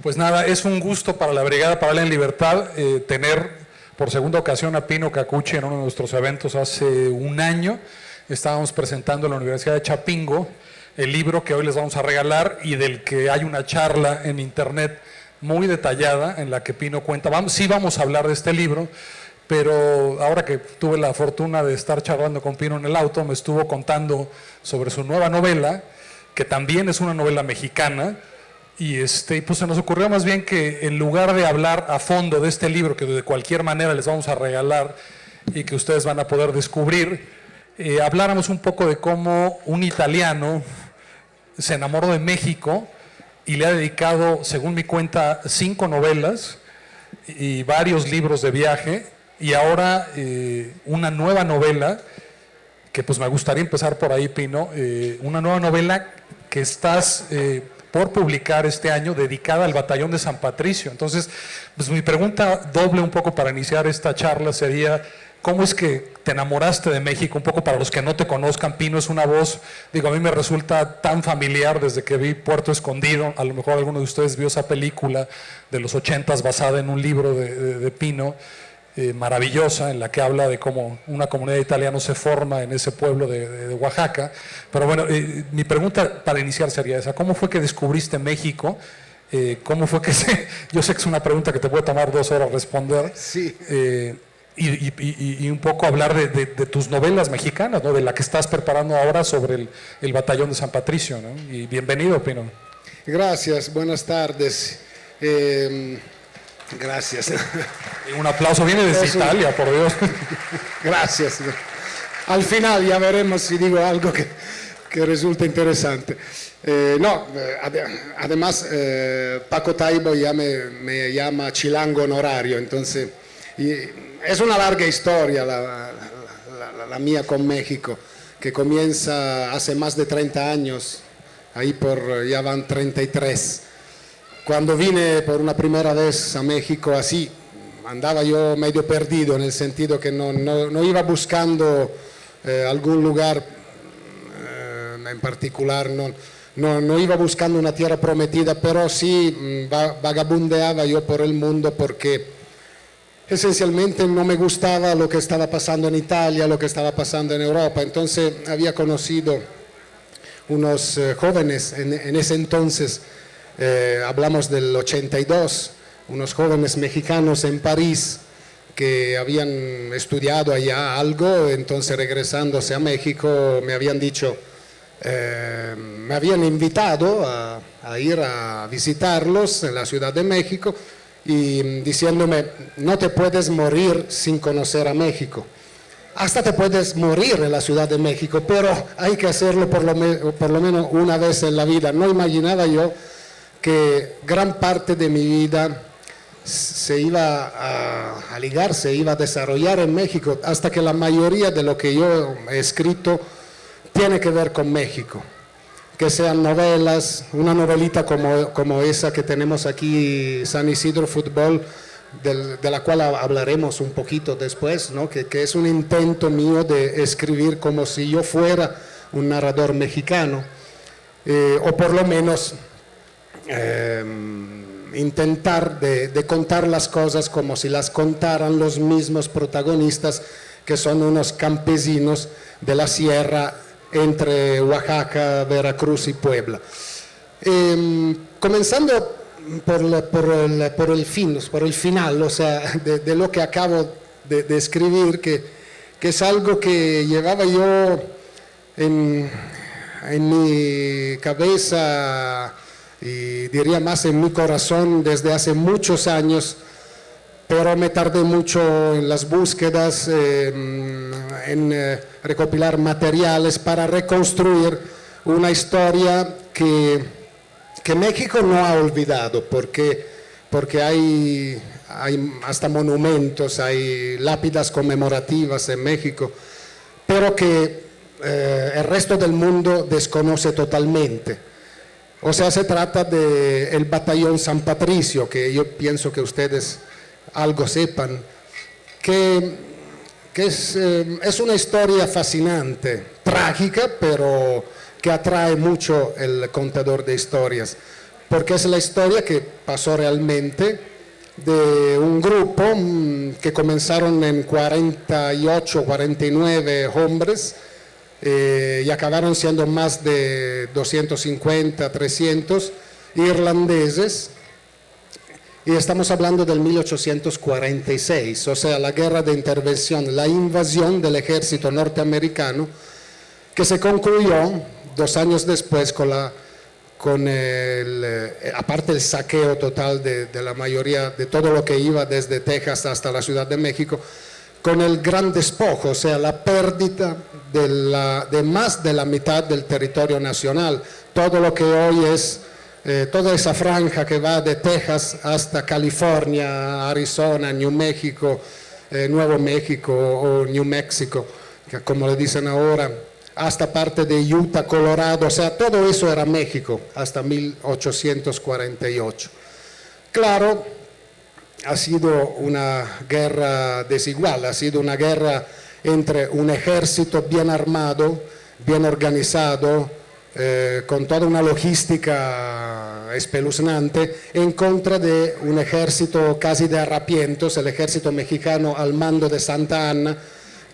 Pues nada, es un gusto para la Brigada Paralela en Libertad tener por segunda ocasión a Pino Cacucci en uno de nuestros eventos hace un año. Estábamos presentando en la Universidad de Chapingo el libro que hoy les vamos a regalar y del que hay una charla en internet muy detallada en la que Pino cuenta. Sí vamos a hablar de este libro, pero ahora que tuve la fortuna de estar charlando con Pino en el auto, me estuvo contando sobre su nueva novela, que también es una novela mexicana. Y pues se nos ocurrió más bien que en lugar de hablar a fondo de este libro, que de cualquier manera les vamos a regalar y que ustedes van a poder descubrir, habláramos un poco de cómo un italiano se enamoró de México y le ha dedicado, según mi cuenta, 5 novelas y varios libros de viaje, y ahora una nueva novela, que pues me gustaría empezar por ahí, Pino, una nueva novela que estás por publicar este año, dedicada al Batallón de San Patricio. Entonces, pues mi pregunta doble un poco para iniciar esta charla sería, ¿cómo es que te enamoraste de México? Un poco para los que no te conozcan, Pino es una voz, digo, a mí me resulta tan familiar desde que vi Puerto Escondido. A lo mejor alguno de ustedes vio esa película de los 80s basada en un libro de Pino, maravillosa, en la que habla de cómo una comunidad italiana se forma en ese pueblo de Oaxaca. Pero bueno, mi pregunta para iniciar sería esa: ¿cómo fue que descubriste México? ¿Cómo fue que yo sé que es una pregunta que te puede tomar 2 horas responder. Sí. Y un poco hablar de tus novelas mexicanas, ¿no? De la que estás preparando ahora sobre el Batallón de San Patricio, ¿no? Y bienvenido, Pino. Gracias, buenas tardes. Gracias. Un aplauso, viene desde Italia, por Dios. Gracias. Al final ya veremos si digo algo que resulta interesante. Además, Paco Taibo ya me llama chilango honorario, entonces es una larga historia la mía con México, que comienza hace más de 30 años, ya van 33. Cuando vine por una primera vez a México, así, andaba yo medio perdido, en el sentido que no iba buscando algún lugar en particular, no iba buscando una tierra prometida, pero sí vagabundeaba yo por el mundo porque esencialmente no me gustaba lo que estaba pasando en Italia, lo que estaba pasando en Europa. Entonces había conocido unos jóvenes en ese entonces. Hablamos del 82, unos jóvenes mexicanos en París que habían estudiado allá algo, entonces regresándose a México me habían dicho, me habían invitado a ir a visitarlos en la Ciudad de México y diciéndome, no te puedes morir sin conocer a México. Hasta te puedes morir en la Ciudad de México, pero hay que hacerlo por lo menos una vez en la vida. No imaginaba yo que gran parte de mi vida se iba a ligar, se iba a desarrollar en México, hasta que la mayoría de lo que yo he escrito tiene que ver con México. Que sean novelas, una novelita como esa que tenemos aquí, San Isidro Fútbol, de la cual hablaremos un poquito después, ¿no? que es un intento mío de escribir como si yo fuera un narrador mexicano, o por lo menos intentar de contar las cosas como si las contaran los mismos protagonistas, que son unos campesinos de la sierra entre Oaxaca, Veracruz y Puebla. Comenzando por el final, o sea, de lo que acabo de escribir, que es algo que llevaba yo en mi cabeza, y diría más en mi corazón desde hace muchos años, pero me tardé mucho en las búsquedas, en recopilar materiales para reconstruir una historia que México no ha olvidado, porque hay hasta monumentos, hay lápidas conmemorativas en México, pero que el resto del mundo desconoce totalmente. O sea, se trata del Batallón San Patricio, que yo pienso que ustedes algo sepan, que es una historia fascinante, trágica, pero que atrae mucho el contador de historias, porque es la historia que pasó realmente de un grupo que comenzaron en 48, 49 hombres y acabaron siendo más de 250, 300 irlandeses. Y estamos hablando del 1846, o sea, la guerra de intervención, la invasión del ejército norteamericano, que se concluyó 2 años después aparte el saqueo total de la mayoría, de todo lo que iba desde Texas hasta la Ciudad de México, con el gran despojo, o sea, la pérdida de más de la mitad del territorio nacional, todo lo que hoy es toda esa franja que va de Texas hasta California, Arizona, New México, Nuevo México o New México, como le dicen ahora, hasta parte de Utah, Colorado, o sea, todo eso era México hasta 1848. Claro, ha sido una guerra desigual, ha sido una guerra entre un ejército bien armado, bien organizado, con toda una logística espeluznante, en contra de un ejército casi de harapientos, el ejército mexicano al mando de Santa Anna,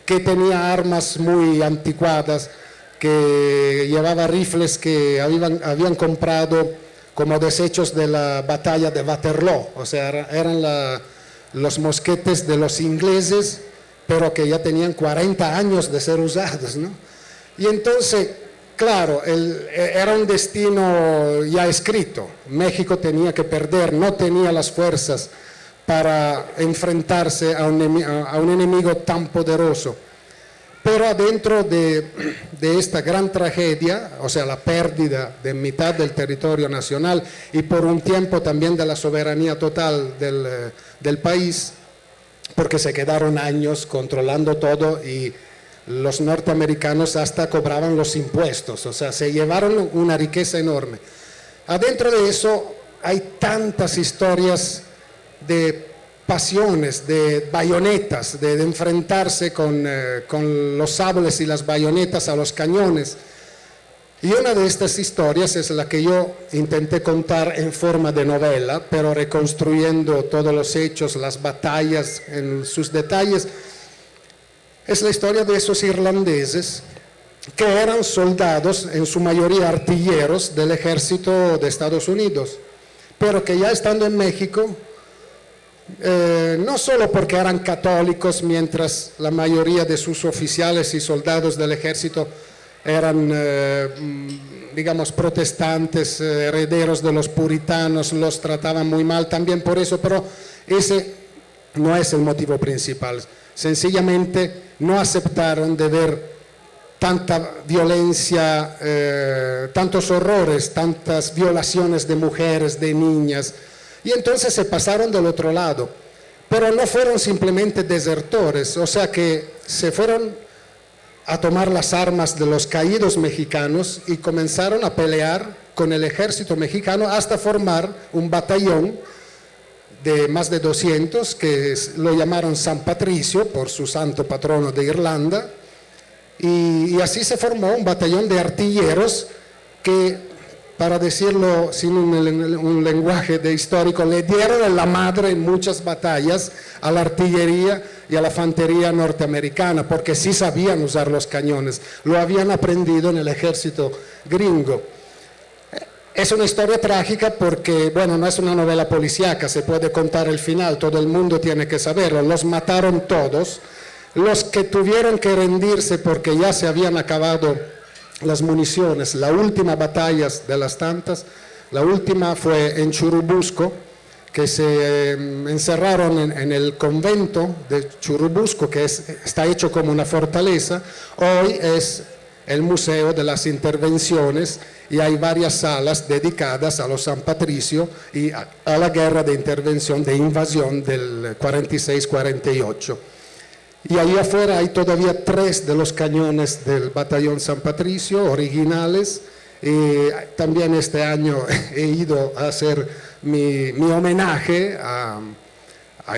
que tenía armas muy anticuadas, que llevaba rifles que habían comprado como desechos de la batalla de Waterloo, o sea, eran los mosquetes de los ingleses, pero que ya tenían 40 años de ser usados, ¿no? Y entonces, claro, era un destino ya escrito. México tenía que perder, no tenía las fuerzas para enfrentarse a un enemigo tan poderoso. Pero adentro de esta gran tragedia, o sea, la pérdida de mitad del territorio nacional y por un tiempo también de la soberanía total del país, porque se quedaron años controlando todo y los norteamericanos hasta cobraban los impuestos, o sea, se llevaron una riqueza enorme. Adentro de eso hay tantas historias de pasiones, de bayonetas, de enfrentarse con los sables y las bayonetas a los cañones. Y una de estas historias es la que yo intenté contar en forma de novela, pero reconstruyendo todos los hechos, las batallas en sus detalles. Es la historia de esos irlandeses que eran soldados, en su mayoría artilleros, del ejército de Estados Unidos, pero que ya estando en México, no solo porque eran católicos, mientras la mayoría de sus oficiales y soldados del ejército eran, digamos, protestantes, herederos de los puritanos, los trataban muy mal también por eso, pero ese no es el motivo principal. Sencillamente no aceptaron de ver tanta violencia, tantos horrores, tantas violaciones de mujeres, de niñas, y entonces se pasaron del otro lado. Pero no fueron simplemente desertores, o sea que se fueron a tomar las armas de los caídos mexicanos y comenzaron a pelear con el ejército mexicano hasta formar un batallón de más de 200 que lo llamaron San Patricio por su santo patrono de Irlanda, y así se formó un batallón de artilleros que, para decirlo sin un lenguaje de histórico, le dieron en la madre en muchas batallas a la artillería y a la infantería norteamericana, porque sí sabían usar los cañones, lo habían aprendido en el ejército gringo. Es una historia trágica porque, bueno, no es una novela policíaca, se puede contar el final, todo el mundo tiene que saberlo. Los mataron todos, los que tuvieron que rendirse porque ya se habían acabado las municiones. La última batalla de las tantas, la última fue en Churubusco, que se encerraron en el convento de Churubusco, que está hecho como una fortaleza. Hoy es el Museo de las Intervenciones y hay varias salas dedicadas a los San Patricio y a la guerra de intervención, de invasión del 46-48. Y ahí afuera hay todavía 3 de los cañones del batallón San Patricio originales. Y también este año he ido a hacer mi homenaje a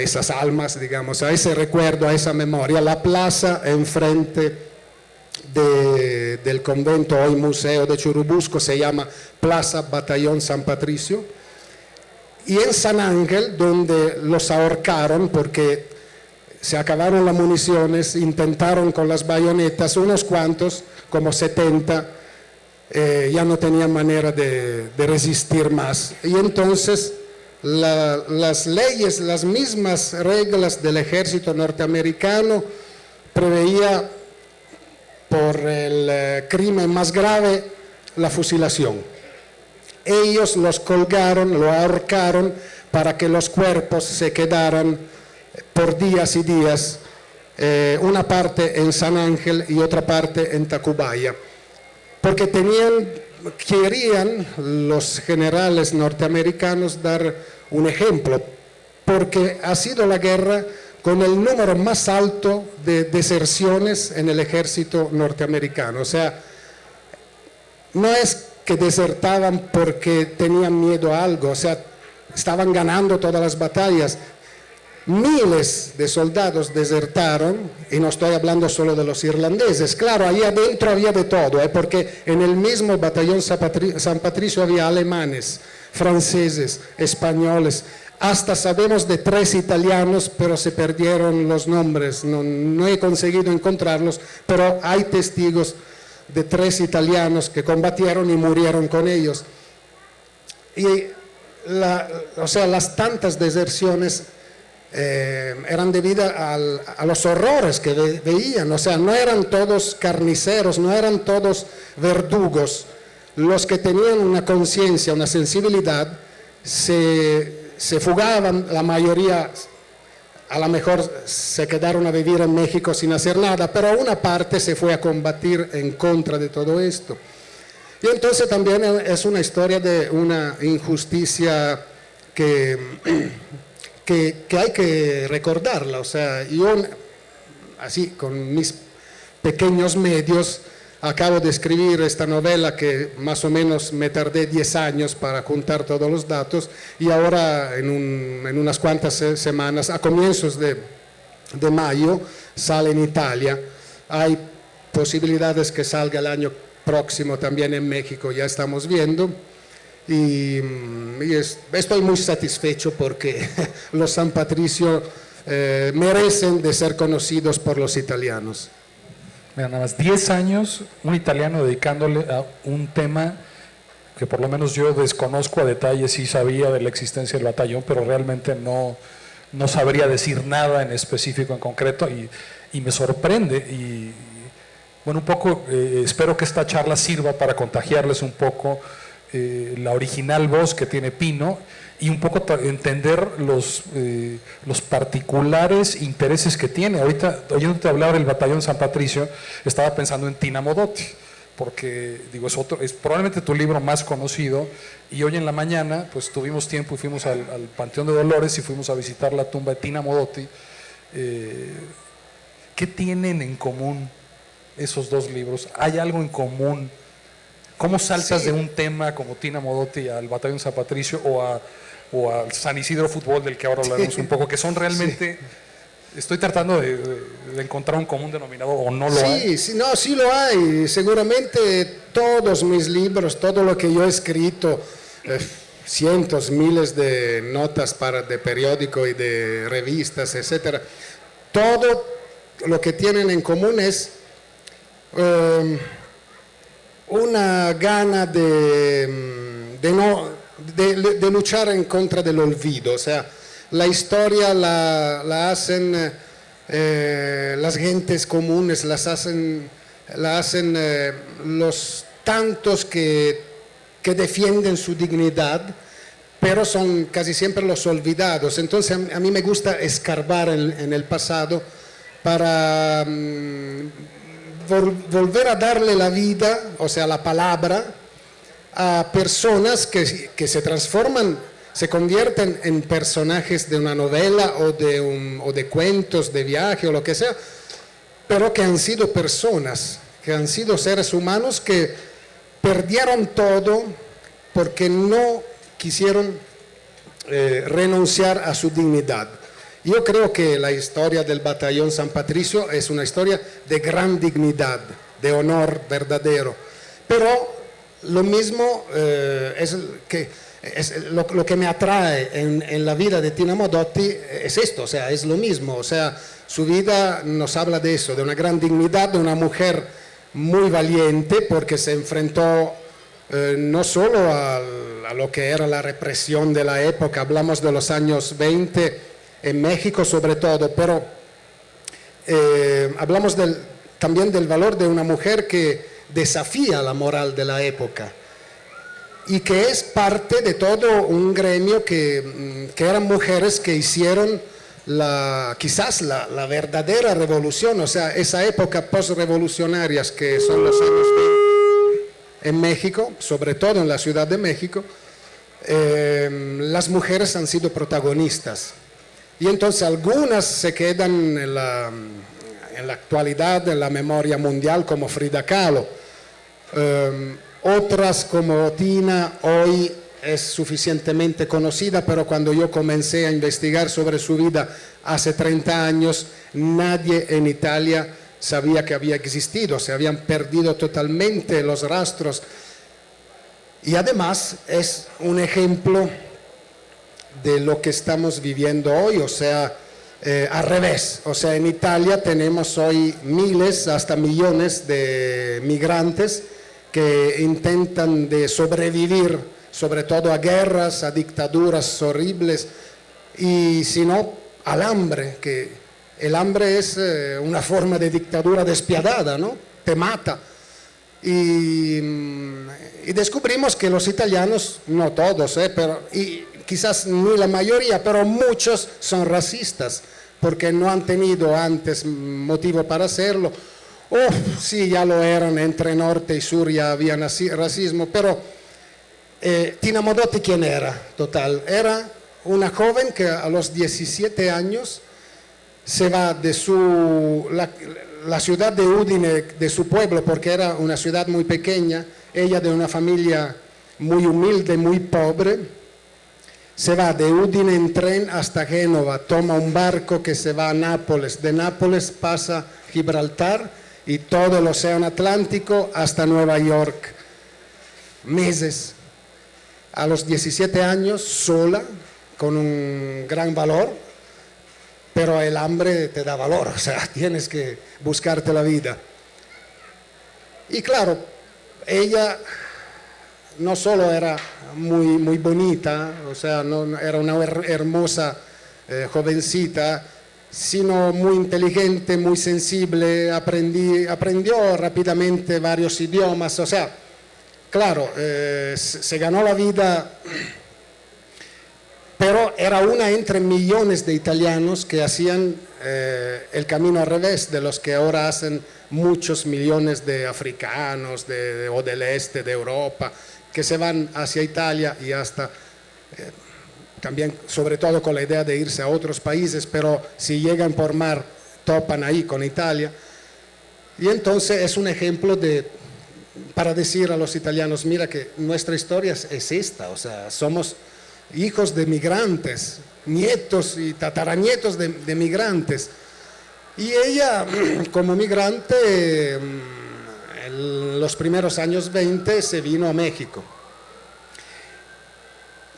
esas almas, digamos, a ese recuerdo, a esa memoria. La plaza enfrente del convento, hoy museo de Churubusco, se llama Plaza Batallón San Patricio, y en San Ángel, donde los ahorcaron porque se acabaron las municiones, intentaron con las bayonetas, unos cuantos, como 70, ya no tenían manera de resistir más. Y entonces las leyes, las mismas reglas del ejército norteamericano preveía por el crimen más grave la fusilación. Ellos los colgaron, lo ahorcaron para que los cuerpos se quedaran por días y días, una parte en San Ángel y otra parte en Tacubaya, porque querían los generales norteamericanos dar un ejemplo, porque ha sido la guerra con el número más alto de deserciones en el ejército norteamericano. O sea, no es que desertaban porque tenían miedo a algo, o sea, estaban ganando todas las batallas. Miles de soldados desertaron, y no estoy hablando solo de los irlandeses, claro, ahí adentro había de todo, porque en el mismo batallón San Patricio había alemanes, franceses, españoles, hasta sabemos de 3 italianos, pero se perdieron los nombres, no he conseguido encontrarlos, pero hay testigos de 3 italianos que combatieron y murieron con ellos. Y o sea, las tantas deserciones eran debidas a los horrores que veían, o sea, no eran todos carniceros, no eran todos verdugos. Los que tenían una conciencia, una sensibilidad, se fugaban, la mayoría a lo mejor se quedaron a vivir en México sin hacer nada, pero una parte se fue a combatir en contra de todo esto. Y entonces también es una historia de una injusticia que hay que recordarla. O sea, yo así con mis pequeños medios acabo de escribir esta novela que más o menos me tardé 10 años para juntar todos los datos, y ahora en unas cuantas semanas, a comienzos de mayo, sale en Italia. Hay posibilidades que salga el año próximo también en México, ya estamos viendo. Y estoy muy satisfecho porque los San Patricio merecen de ser conocidos por los italianos. Mira, nada más 10 años, un italiano dedicándole a un tema que por lo menos yo desconozco a detalle. Sí sabía de la existencia del batallón, pero realmente no sabría decir nada en específico, en concreto, y me sorprende. Y bueno, un poco espero que esta charla sirva para contagiarles un poco la original voz que tiene Pino, y un poco entender los particulares intereses que tiene. Ahorita, oyéndote hablar del batallón San Patricio, estaba pensando en Tina Modotti, porque digo, es probablemente tu libro más conocido, y hoy en la mañana pues tuvimos tiempo y fuimos al Panteón de Dolores y fuimos a visitar la tumba de Tina Modotti. ¿Qué tienen en común esos dos libros? ¿Hay algo en común? ¿Cómo saltas de un tema como Tina Modotti al Batallón San Patricio o al San Isidro Fútbol, del que ahora hablaremos un poco, que son realmente... Estoy tratando de encontrar un común denominador, ¿o no lo hay? Sí, no, sí lo hay. Seguramente todos mis libros, todo lo que yo he escrito, cientos, miles de notas de periódico y de revistas, etcétera, todo lo que tienen en común es una gana de luchar en contra del olvido. O sea, la historia la hacen las gentes comunes, la hacen los tantos que defienden su dignidad, pero son casi siempre los olvidados. Entonces a mí me gusta escarbar en el pasado para volver a darle la vida, o sea, la palabra, a personas que se transforman, se convierten en personajes de una novela o de cuentos de viaje o lo que sea, pero que han sido personas, que han sido seres humanos que perdieron todo porque no quisieron renunciar a su dignidad. Yo creo que la historia del Batallón San Patricio es una historia de gran dignidad, de honor verdadero. Pero lo mismo lo que me atrae en la vida de Tina Modotti es esto, o sea, es lo mismo, o sea, su vida nos habla de eso, de una gran dignidad, de una mujer muy valiente porque se enfrentó no solo a lo que era la represión de la época, hablamos de los años 20 en México sobre todo, pero hablamos también del valor de una mujer que desafía la moral de la época y que es parte de todo un gremio que eran mujeres que hicieron quizás la verdadera revolución, o sea, esa época post-revolucionarias que son los años 20 en México, sobre todo en la Ciudad de México, las mujeres han sido protagonistas. Y entonces algunas se quedan en la actualidad, en la memoria mundial, como Frida Kahlo. Otras como Tina hoy es suficientemente conocida, pero cuando yo comencé a investigar sobre su vida hace 30 años, nadie en Italia sabía que había existido, se habían perdido totalmente los rastros. Y además es un ejemplo de lo que estamos viviendo hoy, o sea, al revés, o sea, en Italia tenemos hoy miles, hasta millones de migrantes que intentan de sobrevivir, sobre todo a guerras, a dictaduras horribles, y si no, al hambre, que el hambre es una forma de dictadura despiadada, ¿no? Te mata. Y descubrimos que los italianos, no todos, pero quizás ni la mayoría, pero muchos son racistas, porque no han tenido antes motivo para hacerlo. Sí, ya lo eran, entre norte y sur ya había racismo, pero Tina Modotti, ¿quién era? Total, era una joven que a los 17 años se va de la ciudad de Udine, de su pueblo, porque era una ciudad muy pequeña, ella de una familia muy humilde, muy pobre, se va de Udine en tren hasta Génova, toma un barco que se va a Nápoles, de Nápoles pasa a Gibraltar y todo el océano Atlántico hasta Nueva York. Meses. A los 17 años, sola, con un gran valor, pero el hambre te da valor, o sea, tienes que buscarte la vida. Y claro, ella no solo era muy bonita, o sea, no era una hermosa jovencita, sino muy inteligente, muy sensible, aprendió rápidamente varios idiomas, o sea, claro, se ganó la vida, pero era una entre millones de italianos que hacían el camino al revés de los que ahora hacen muchos millones de africanos o del este de Europa, que se van hacia Italia y hasta... también sobre todo con la idea de irse a otros países, pero si llegan por mar topan ahí con Italia. Y entonces es un ejemplo para decir a los italianos, mira que nuestra historia es esta, o sea, somos hijos de migrantes, nietos y tataranietos de migrantes. Y ella como migrante en los primeros años 20 se vino a México.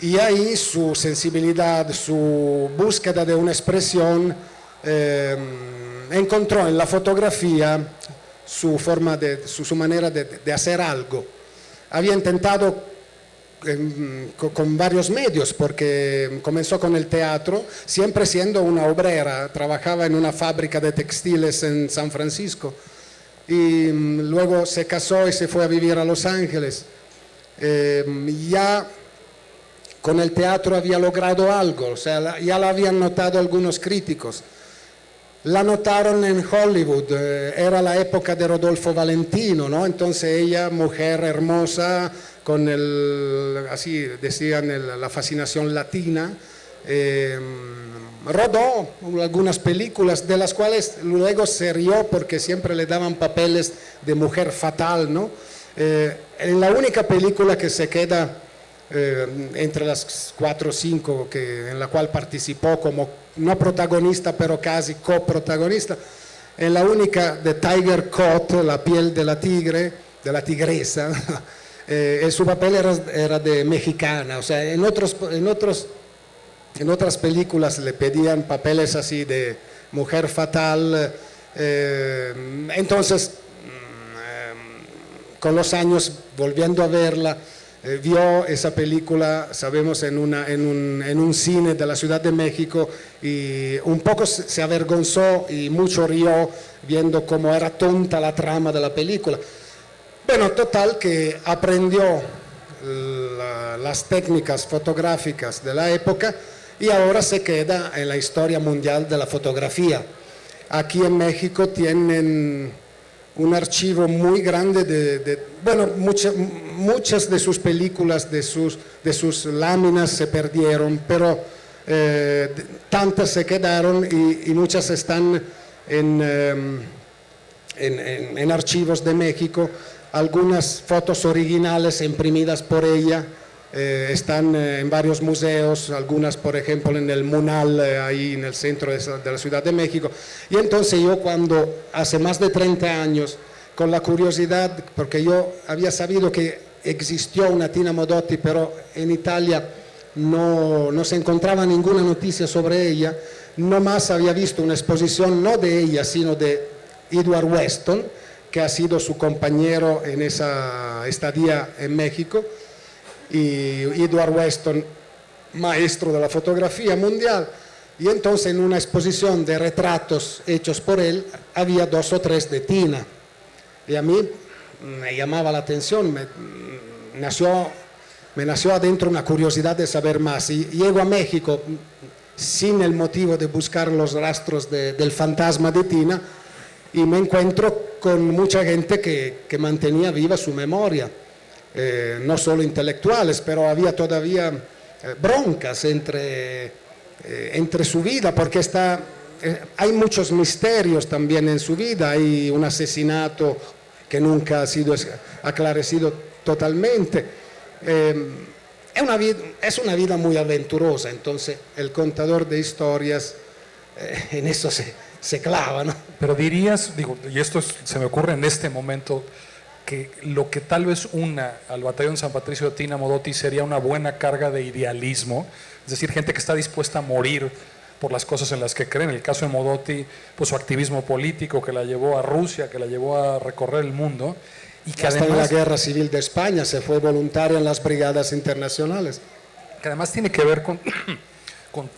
Y ahí su sensibilidad, su búsqueda de una expresión, encontró en la fotografía su manera de hacer algo. Había intentado con varios medios, porque comenzó con el teatro, siempre siendo una obrera, trabajaba en una fábrica de textiles en San Francisco, y luego se casó y se fue a vivir a Los Ángeles. Ya con el teatro había logrado algo, o sea, ya la habían notado algunos críticos. La notaron en Hollywood, era la época de Rodolfo Valentino, ¿no? Entonces ella, mujer hermosa, con así decían, la fascinación latina, rodó algunas películas de las cuales luego se rió porque siempre le daban papeles de mujer fatal, ¿no? En la única película que se queda entre las 4 o 5 en la cual participó como no protagonista pero casi coprotagonista en la única de Tiger Coat, la piel de la tigre, de la tigresa, su papel era de mexicana, o sea, en otras películas le pedían papeles así de mujer fatal, entonces con los años volviendo a verla, vio esa película, sabemos, en un cine de la Ciudad de México y un poco se avergonzó y mucho rió viendo cómo era tonta la trama de la película. Bueno, total que aprendió las técnicas fotográficas de la época y ahora se queda en la historia mundial de la fotografía. Aquí en México tienen un archivo muy grande bueno, muchas de sus películas, de sus láminas se perdieron, pero tantas se quedaron y muchas están en archivos de México. Algunas fotos originales imprimidas por ella están en varios museos, algunas por ejemplo en el Munal, ahí en el centro de la Ciudad de México. Y entonces yo, cuando hace más de 30 años, con la curiosidad, porque yo había sabido que existió una Tina Modotti, pero en Italia no se encontraba ninguna noticia sobre ella, nomás había visto una exposición no de ella, sino de Edward Weston, que ha sido su compañero en esa estadía en México, y Edward Weston, maestro de la fotografía mundial, y entonces en una exposición de retratos hechos por él había 2 o 3 de Tina, y a mí me llamaba la atención, me nació adentro una curiosidad de saber más, y llego a México sin el motivo de buscar los rastros del fantasma de Tina, y me encuentro con mucha gente que mantenía viva su memoria, no solo intelectuales, pero había todavía broncas entre su vida, porque hay muchos misterios también en su vida, hay un asesinato que nunca ha sido aclarecido totalmente. Es una vida muy aventurosa, entonces el contador de historias en eso se clava, ¿no? Pero dirías, digo, y esto se me ocurre en este momento, que lo que tal vez una al batallón San Patricio de Tina Modotti sería una buena carga de idealismo, es decir, gente que está dispuesta a morir por las cosas en las que creen. En el caso de Modotti, pues su activismo político que la llevó a Rusia, que la llevó a recorrer el mundo, y que hasta además, en la Guerra Civil de España se fue voluntaria en las brigadas internacionales. Que además tiene que ver con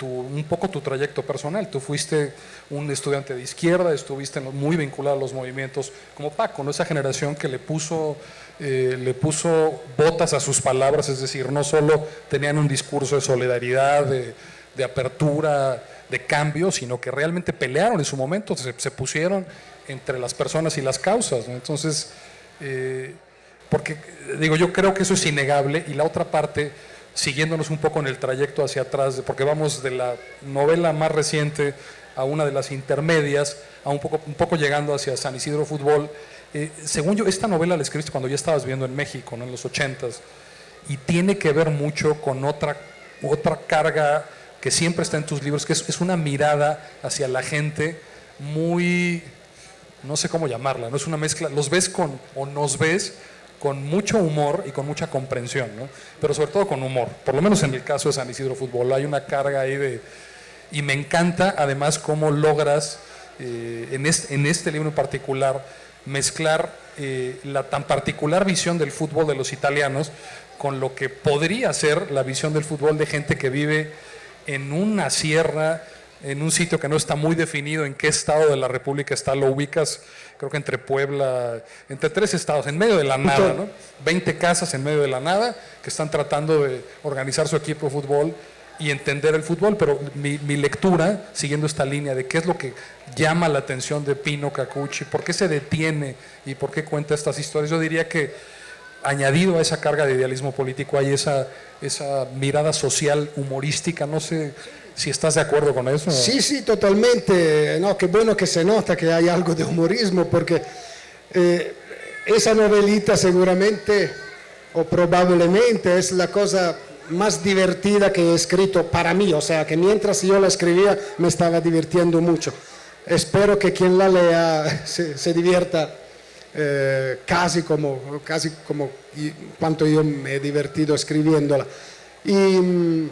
un poco tu trayecto personal. Tú fuiste un estudiante de izquierda, estuviste muy vinculado a los movimientos como Paco, ¿no? Esa generación que le puso botas a sus palabras, es decir, no solo tenían un discurso de solidaridad, de apertura, de cambio, sino que realmente pelearon en su momento, se pusieron entre las personas y las causas, ¿no? Entonces, porque digo, yo creo que eso es innegable. Y la otra parte, siguiéndonos un poco en el trayecto hacia atrás, porque vamos de la novela más reciente a una de las intermedias, a un poco llegando hacia San Isidro Fútbol. Según yo, esta novela la escribiste cuando ya estabas viviendo en México, ¿no? En los 80s, y tiene que ver mucho con otra carga que siempre está en tus libros, que es una mirada hacia la gente muy, no sé cómo llamarla, no es una mezcla, nos ves con mucho humor y con mucha comprensión, ¿no? Pero sobre todo con humor, por lo menos en el caso de San Isidro Fútbol, hay una carga ahí y me encanta además cómo logras en este libro en particular mezclar la tan particular visión del fútbol de los italianos con lo que podría ser la visión del fútbol de gente que vive en una sierra, en un sitio que no está muy definido en qué estado de la República está, lo ubicas, creo que entre Puebla, entre 3 estados, en medio de la nada, ¿no? 20 casas en medio de la nada que están tratando de organizar su equipo de fútbol y entender el fútbol, pero mi lectura, siguiendo esta línea de qué es lo que llama la atención de Pino Cacucci, por qué se detiene y por qué cuenta estas historias, yo diría que añadido a esa carga de idealismo político hay esa mirada social humorística, no sé si estás de acuerdo con eso. Sí, totalmente. No, qué bueno que se nota que hay algo de humorismo, porque esa novelita seguramente o probablemente es la cosa más divertida que he escrito para mí, o sea que mientras yo la escribía me estaba divirtiendo mucho. espero que quien la lea se divierta casi como cuanto yo me he divertido escribiéndola. Y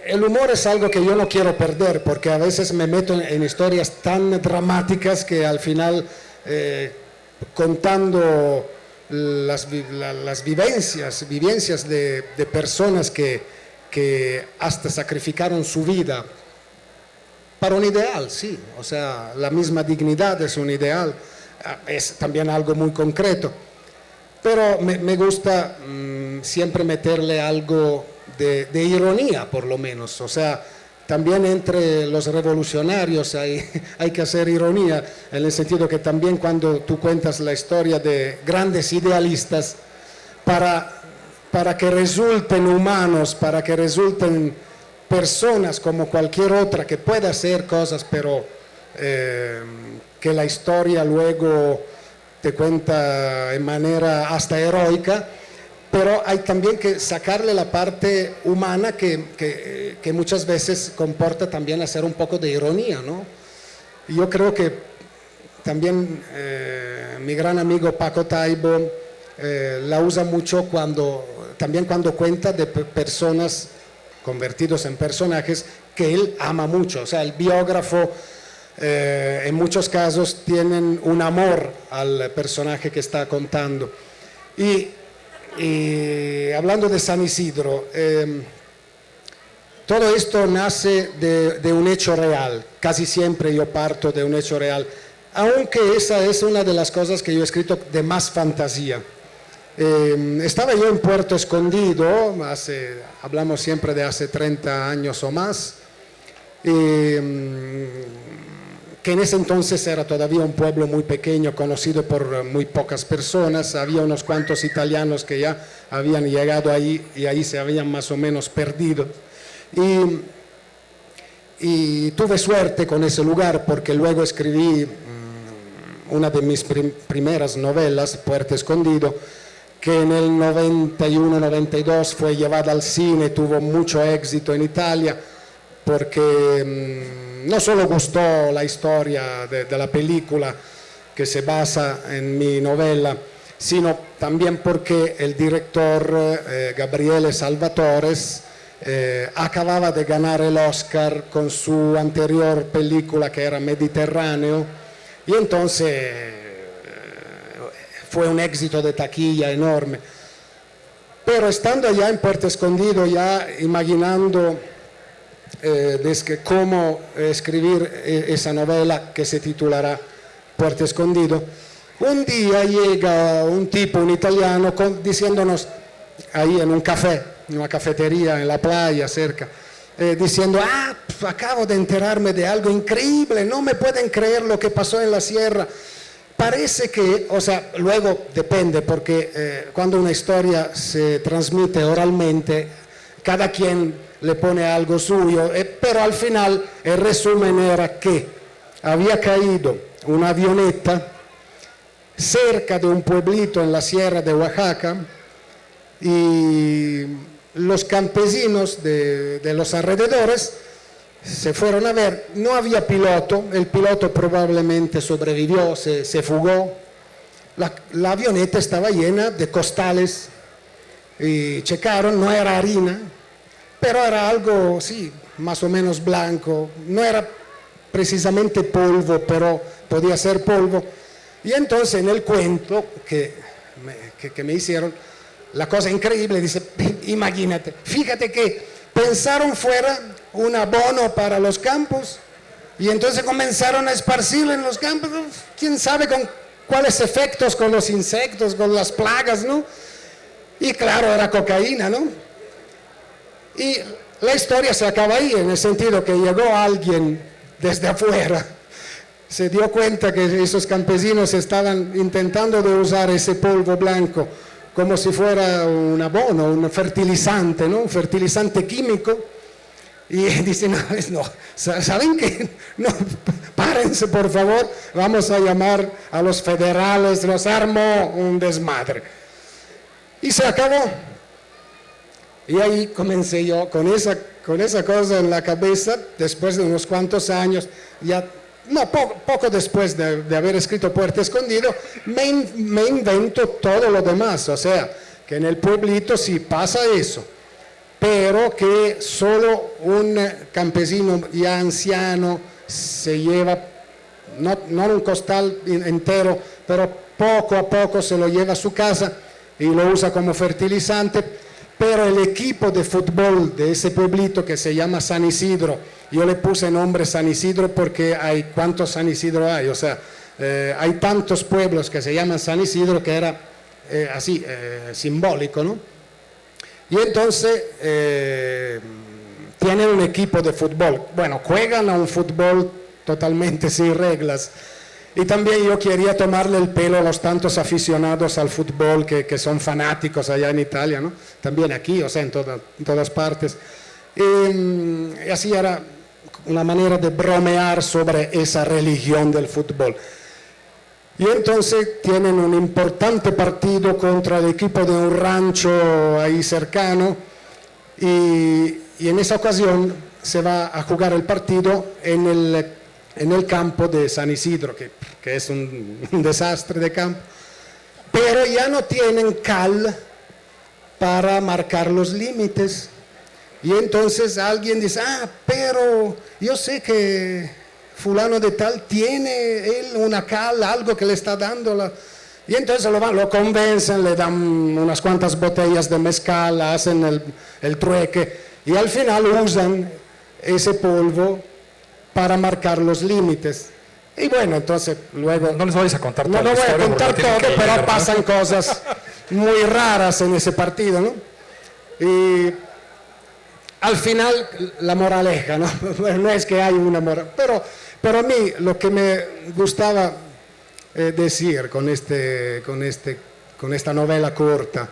el humor es algo que yo no quiero perder, porque a veces me meto en historias tan dramáticas que al final, contando las vivencias de personas que hasta sacrificaron su vida para un ideal, sí, o sea, la misma dignidad es un ideal, es también algo muy concreto, pero me gusta siempre meterle algo de ironía, por lo menos, o sea, también entre los revolucionarios hay que hacer ironía, en el sentido que también cuando tú cuentas la historia de grandes idealistas, para que resulten humanos, para que resulten personas como cualquier otra que pueda hacer cosas, pero que la historia luego te cuenta en manera hasta heroica, pero hay también que sacarle la parte humana que muchas veces comporta también hacer un poco de ironía, ¿no? Y yo creo que también mi gran amigo Paco Taibo la usa mucho también cuando cuenta de personas convertidos en personajes que él ama mucho, o sea, el biógrafo en muchos casos tienen un amor al personaje que está contando. Y hablando de San Isidro, todo esto nace de un hecho real, casi siempre yo parto de un hecho real, aunque esa es una de las cosas que yo he escrito de más fantasía. Estaba yo en Puerto Escondido, hablamos siempre de hace 30 años o más, que en ese entonces era todavía un pueblo muy pequeño, conocido por muy pocas personas, había unos cuantos italianos que ya habían llegado ahí y ahí se habían más o menos perdido. Y tuve suerte con ese lugar porque luego escribí una de mis primeras novelas, Puerto Escondido, que en el 91-92 fue llevada al cine, tuvo mucho éxito en Italia, porque no solo gustó la historia de la película que se basa en mi novela, sino también porque el director Gabriele Salvatores acababa de ganar el Oscar con su anterior película que era Mediterráneo, y entonces fue un éxito de taquilla enorme. Pero estando allá en Puerto Escondido, ya imaginando cómo escribir esa novela que se titulará Puerto Escondido, un día llega un tipo, un italiano, diciéndonos ahí en un café, en una cafetería en la playa cerca, diciendo, acabo de enterarme de algo increíble, no me pueden creer lo que pasó en la sierra. Parece que, o sea, luego depende, porque cuando una historia se transmite oralmente, cada quien le pone algo suyo, pero al final el resumen era que había caído una avioneta cerca de un pueblito en la sierra de Oaxaca y los campesinos de los alrededores se fueron a ver, no había piloto, el piloto probablemente sobrevivió, se fugó, la avioneta estaba llena de costales y checaron, no era harina, pero era algo, sí, más o menos blanco, no era precisamente polvo, pero podía ser polvo. Y entonces en el cuento que me hicieron, la cosa increíble, dice, imagínate, fíjate que pensaron fuera un abono para los campos y entonces comenzaron a esparcirlo en los campos, quién sabe con cuáles efectos, con los insectos, con las plagas, ¿no? Y claro, era cocaína, ¿no? Y la historia se acaba ahí, en el sentido que llegó alguien desde afuera, se dio cuenta que esos campesinos estaban intentando de usar ese polvo blanco como si fuera un abono, un fertilizante, ¿no? Un fertilizante químico. Y dicen, no, ¿saben qué? No, párense por favor, vamos a llamar a los federales, nos armó un desmadre. Y se acabó. Y ahí comencé yo con esa cosa en la cabeza, después de unos cuantos años, ya, no, poco después de haber escrito Puerto Escondido, me invento todo lo demás, o sea, que en el pueblito sí pasa eso, pero que solo un campesino ya anciano se lleva, no un costal entero, pero poco a poco se lo lleva a su casa y lo usa como fertilizante, pero el equipo de fútbol de ese pueblito que se llama San Isidro, yo le puse nombre San Isidro porque ¿cuántos San Isidro hay? O sea, hay tantos pueblos que se llaman San Isidro que era así, simbólico, ¿no? Y entonces tienen un equipo de fútbol. Bueno, juegan a un fútbol totalmente sin reglas. Y también yo quería tomarle el pelo a los tantos aficionados al fútbol que son fanáticos allá en Italia, ¿no? También aquí, o sea, en todas partes. Y así era una manera de bromear sobre esa religión del fútbol. Y entonces tienen un importante partido contra el equipo de un rancho ahí cercano y en esa ocasión se va a jugar el partido en el campo de San Isidro, que es un desastre de campo, pero ya no tienen cal para marcar los límites. Y entonces alguien dice, pero yo sé que fulano de tal tiene él una cal, algo que le está dando. Y entonces lo convencen, le dan unas cuantas botellas de mezcal, hacen el trueque y al final usan ese polvo para marcar los límites. Y bueno, entonces luego... No les vais a contar todo. No voy a contar todo, pero pasan cosas muy raras en ese partido, ¿no? Y al final, la moraleja, ¿no? No es que hay una moral, pero a mí lo que me gustaba decir con esta novela corta,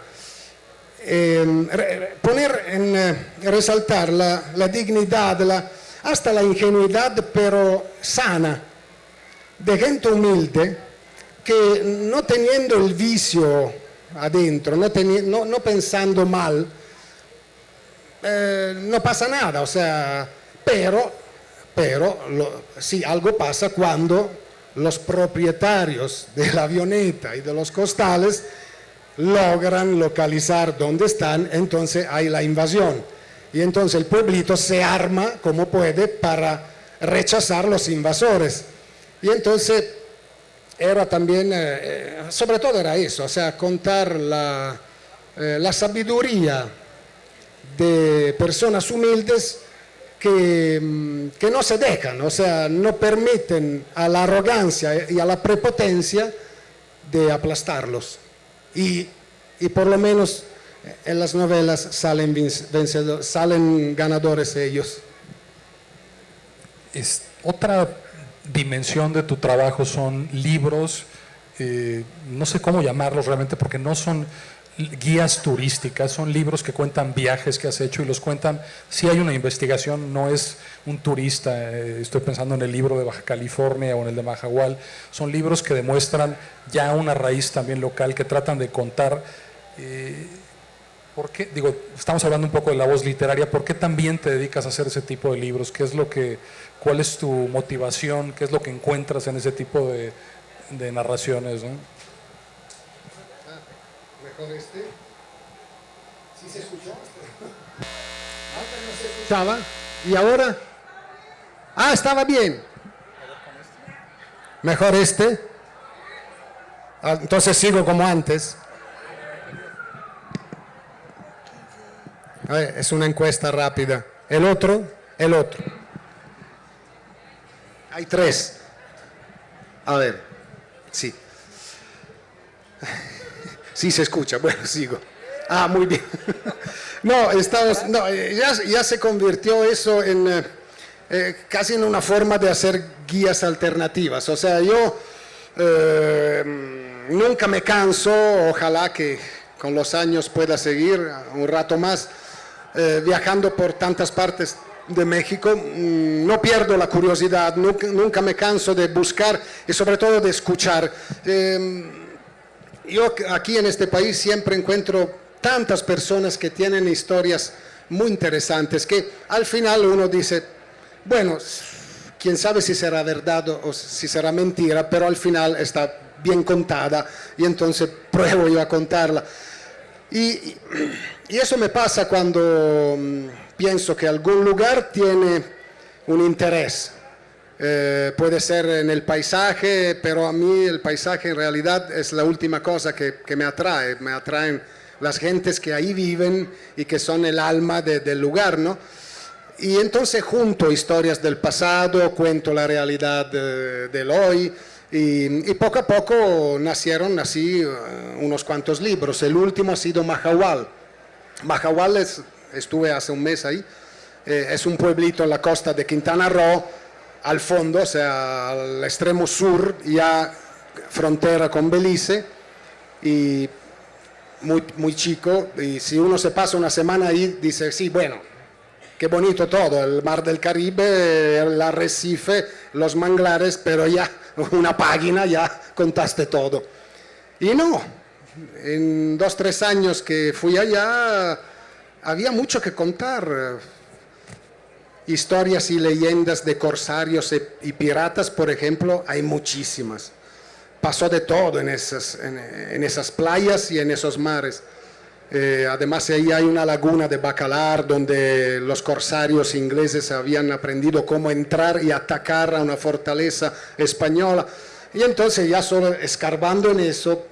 resaltar la dignidad, hasta la ingenuidad, pero sana, de gente humilde que no teniendo el vicio adentro, no pensando mal, no pasa nada, o sea, pero sí, algo pasa cuando los propietarios de la avioneta y de los costales logran localizar dónde están, entonces hay la invasión. Y entonces el pueblito se arma como puede para rechazar los invasores. Y entonces era también, sobre todo era eso, o sea, contar la sabiduría de personas humildes que no se dejan, o sea, no permiten a la arrogancia y a la prepotencia de aplastarlos. Y por lo menos en las novelas salen ganadores ellos. Otra dimensión de tu trabajo son libros, no sé cómo llamarlos realmente, porque no son guías turísticas, son libros que cuentan viajes que has hecho y los cuentan, si hay una investigación, no es un turista, estoy pensando en el libro de Baja California o en el de Mahahual, son libros que demuestran ya una raíz también local, que tratan de contar, ¿por qué? Digo, estamos hablando un poco de la voz literaria, ¿por qué también te dedicas a hacer ese tipo de libros? ¿Cuál es tu motivación? ¿Qué es lo que encuentras en ese tipo de narraciones, ¿no? ¿Sí se escuchó? Antes no se escuchaba. ¿Y ahora? Estaba bien. Mejor este. Entonces sigo como antes. A ver, es una encuesta rápida. El otro. Hay 3. A ver, sí. Sí se escucha, bueno, sigo. Muy bien. Ya se convirtió eso en casi en una forma de hacer guías alternativas. O sea, yo nunca me canso, ojalá que con los años pueda seguir un rato más viajando por tantas partes de México. No pierdo la curiosidad, nunca me canso de buscar y sobre todo de escuchar. Yo aquí en este país siempre encuentro tantas personas que tienen historias muy interesantes que al final uno dice, bueno, quién sabe si será verdad o si será mentira, pero al final está bien contada y entonces pruebo yo a contarla. Y eso me pasa cuando pienso que algún lugar tiene un interés. Puede ser en el paisaje, pero a mí el paisaje en realidad es la última cosa que me atrae. Me atraen las gentes que ahí viven y que son el alma del lugar, ¿no? Y entonces junto historias del pasado, cuento la realidad del hoy y poco a poco nacieron así unos cuantos libros. El último ha sido Mahahual. Mahahual estuve hace un mes ahí, es un pueblito en la costa de Quintana Roo, al fondo, o sea, al extremo sur, ya frontera con Belice, y muy chico, y si uno se pasa una semana ahí, dice, sí, bueno, qué bonito todo, el mar del Caribe, el arrecife, los manglares, pero ya una página ya contaste todo. Y no, en 2 o 3 años que fui allá, había mucho que contar. Historias y leyendas de corsarios y piratas, por ejemplo, hay muchísimas. Pasó de todo en esas playas y en esos mares. Además, ahí hay una laguna de Bacalar donde los corsarios ingleses habían aprendido cómo entrar y atacar a una fortaleza española. Y entonces ya solo escarbando en eso,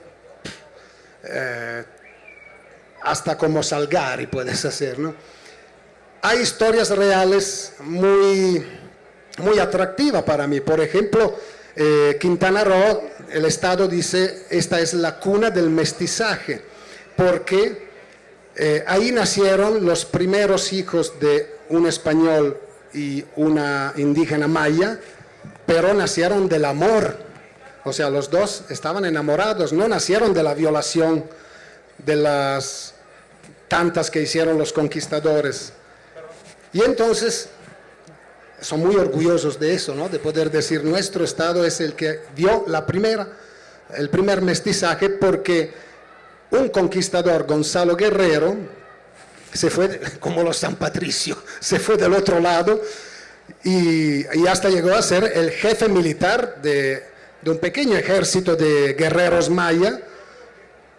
hasta como Salgari puedes hacer, ¿no? Hay historias reales muy atractivas para mí. Por ejemplo, Quintana Roo, el Estado dice, esta es la cuna del mestizaje, porque ahí nacieron los primeros hijos de un español y una indígena maya, pero nacieron del amor. O sea, los dos estaban enamorados, no nacieron de la violación de las tantas que hicieron los conquistadores. Y entonces son muy orgullosos de eso, ¿no? De poder decir, nuestro Estado es el que dio el primer mestizaje, porque un conquistador, Gonzalo Guerrero, se fue, como los San Patricio, se fue del otro lado y hasta llegó a ser el jefe militar de un pequeño ejército de guerreros maya,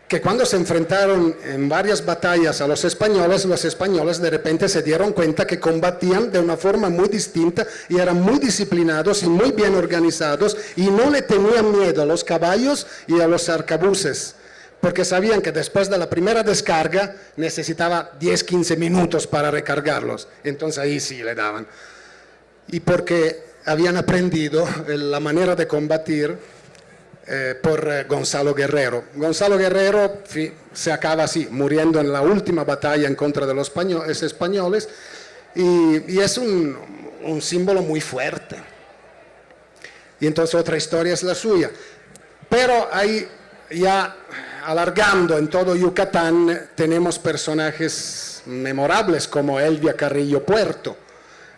que cuando se enfrentaron en varias batallas a los españoles de repente se dieron cuenta que combatían de una forma muy distinta y eran muy disciplinados y muy bien organizados y no le tenían miedo a los caballos y a los arcabuces, porque sabían que después de la primera descarga necesitaba 10-15 minutos para recargarlos, entonces ahí sí le daban. Y porque habían aprendido la manera de combatir por Gonzalo Guerrero. Gonzalo Guerrero se acaba así, muriendo en la última batalla en contra de los españoles, y es un símbolo muy fuerte. Y entonces otra historia es la suya. Pero ahí, ya alargando en todo Yucatán, tenemos personajes memorables como Elvia Carrillo Puerto,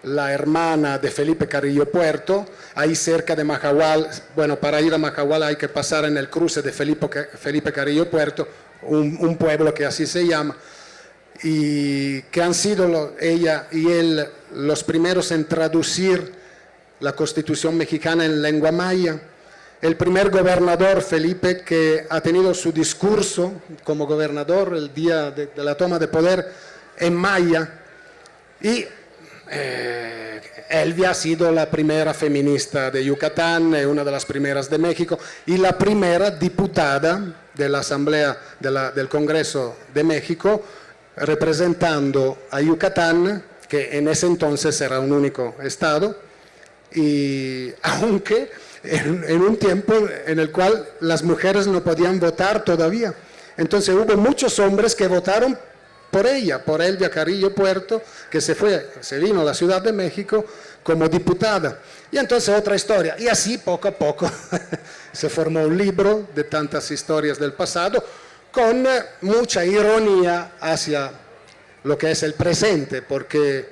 la hermana de Felipe Carrillo Puerto, ahí cerca de Mahahual. Bueno, para ir a Mahahual hay que pasar en el cruce de Felipe Carrillo Puerto, un pueblo que así se llama, y que han sido ella y él los primeros en traducir la Constitución mexicana en lengua maya. El primer gobernador, Felipe, que ha tenido su discurso como gobernador el día de la toma de poder en maya, y Elvia ha sido la primera feminista de Yucatán, una de las primeras de México y la primera diputada de la Asamblea del Congreso de México, representando a Yucatán, que en ese entonces era un único estado, y aunque en un tiempo en el cual las mujeres no podían votar todavía. Entonces hubo muchos hombres que votaron por ella, por Elvia Carrillo Puerto, que se vino a la Ciudad de México como diputada. Y entonces otra historia. Y así poco a poco se formó un libro de tantas historias del pasado, con mucha ironía hacia lo que es el presente, porque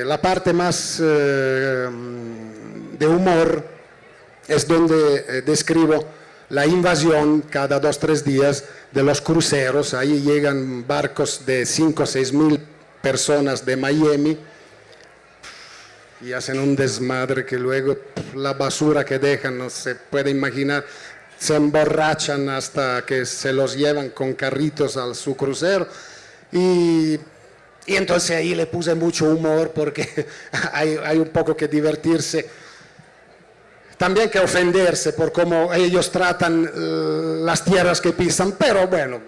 la parte más de humor es donde describo la invasión cada 2-3 días de los cruceros. Ahí llegan barcos de 5 o 6 mil personas de Miami y hacen un desmadre que luego la basura que dejan no se puede imaginar. Se emborrachan hasta que se los llevan con carritos a su crucero. Y entonces ahí le puse mucho humor porque hay un poco que divertirse, también que ofenderse por cómo ellos tratan las tierras que pisan, pero bueno.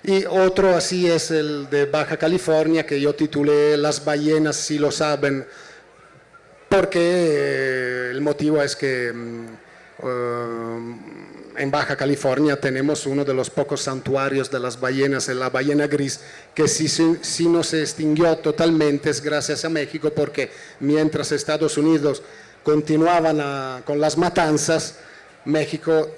Y otro así es el de Baja California, que yo titulé Las ballenas si lo saben, porque el motivo es que en Baja California tenemos uno de los pocos santuarios de las ballenas, la ballena gris, que si no se extinguió totalmente es gracias a México, porque mientras Estados Unidos continuaban con las matanzas, México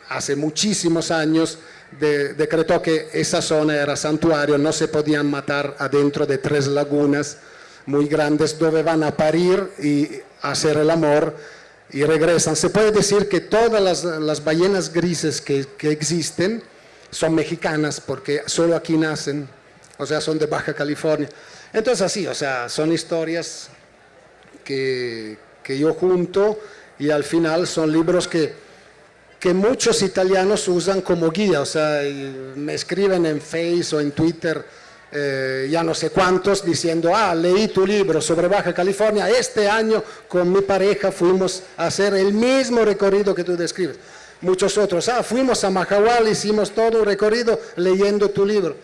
hace muchísimos años decretó que esa zona era santuario, no se podían matar adentro de 3 lagunas muy grandes donde van a parir y hacer el amor y regresan. Se puede decir que todas las ballenas grises que existen son mexicanas porque solo aquí nacen, o sea, son de Baja California. Entonces así, o sea, son historias que yo junto y al final son libros que muchos italianos usan como guía, o sea, me escriben en Facebook o en Twitter, ya no sé cuántos, diciendo, leí tu libro sobre Baja California, este año con mi pareja fuimos a hacer el mismo recorrido que tú describes. Muchos otros, fuimos a Mahahual, hicimos todo un recorrido leyendo tu libro.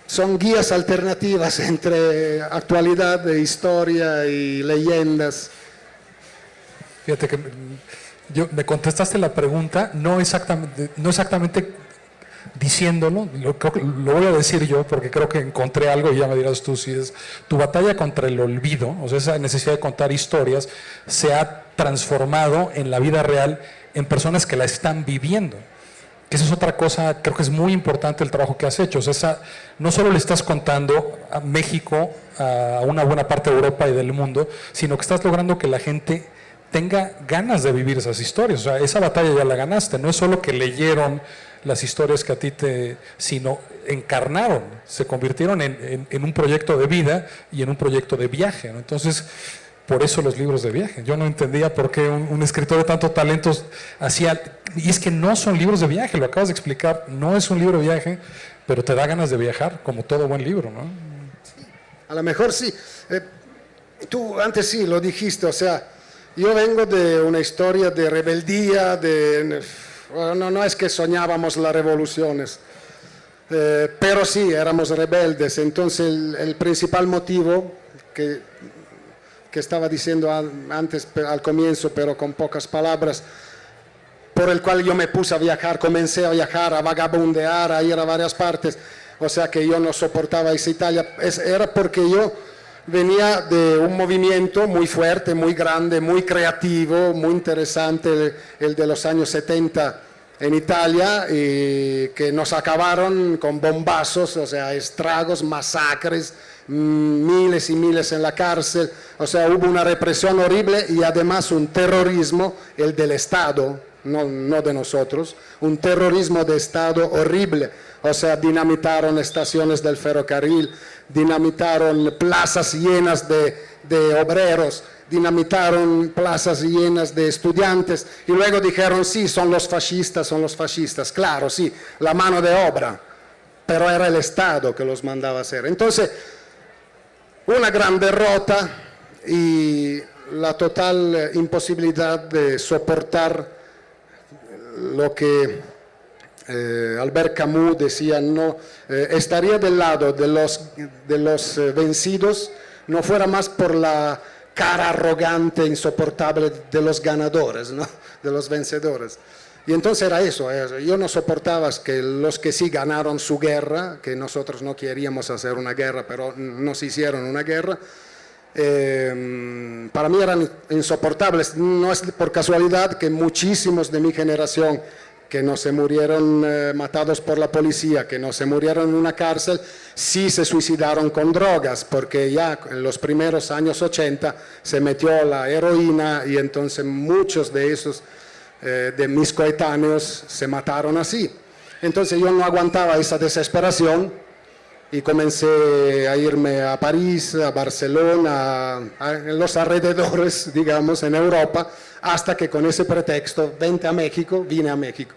Son guías alternativas entre actualidad, historia y leyendas. Fíjate que me contestaste la pregunta, no exactamente diciéndolo, lo voy a decir yo porque creo que encontré algo y ya me dirás tú si es tu batalla contra el olvido, o sea, esa necesidad de contar historias se ha transformado en la vida real en personas que la están viviendo. Que esa es otra cosa, creo que es muy importante el trabajo que has hecho. O sea, no solo le estás contando a México, a una buena parte de Europa y del mundo, sino que estás logrando que la gente tenga ganas de vivir esas historias. O sea, esa batalla ya la ganaste. No es solo que leyeron las historias que a ti sino encarnaron, se convirtieron en un proyecto de vida y en un proyecto de viaje, ¿no? Entonces, por eso los libros de viaje. Yo no entendía por qué un escritor de tanto talento hacía... Y es que no son libros de viaje, lo acabas de explicar, no es un libro de viaje, pero te da ganas de viajar, como todo buen libro, ¿no? Sí, a lo mejor sí. Tú antes sí lo dijiste, o sea, yo vengo de una historia de rebeldía, no es que soñábamos las revoluciones, pero sí, éramos rebeldes. Entonces el principal motivo que estaba diciendo antes al comienzo, pero con pocas palabras, por el cual yo me puse a viajar, comencé a viajar, a vagabundear, a ir a varias partes, o sea que yo no soportaba esa Italia, era porque yo venía de un movimiento muy fuerte, muy grande, muy creativo, muy interesante, el de los años 70 en Italia, y que nos acabaron con bombazos, o sea, estragos, masacres, miles y miles en la cárcel, o sea, hubo una represión horrible y además un terrorismo, el del Estado, no de nosotros, un terrorismo de Estado horrible, o sea, dinamitaron estaciones del ferrocarril, dinamitaron plazas llenas de obreros, dinamitaron plazas llenas de estudiantes y luego dijeron, sí, son los fascistas, claro, sí, la mano de obra, pero era el Estado que los mandaba a hacer. Entonces, una gran derrota y la total imposibilidad de soportar lo que Albert Camus decía, no, estaría del lado de los vencidos, no fuera más por la cara arrogante, insoportable de los ganadores, ¿no? De los vencedores. Y entonces era eso, yo no soportaba que los que sí ganaron su guerra, que nosotros no queríamos hacer una guerra, pero nos hicieron una guerra, para mí eran insoportables. No es por casualidad que muchísimos de mi generación que no se murieron matados por la policía, que no se murieron en una cárcel, sí se suicidaron con drogas, porque ya en los primeros años 80 se metió la heroína y entonces muchos de esos de mis coetáneos se mataron así. Entonces yo no aguantaba esa desesperación y comencé a irme a París, a Barcelona, en los alrededores, digamos, en Europa, hasta que con ese pretexto, vente a México, vine a México.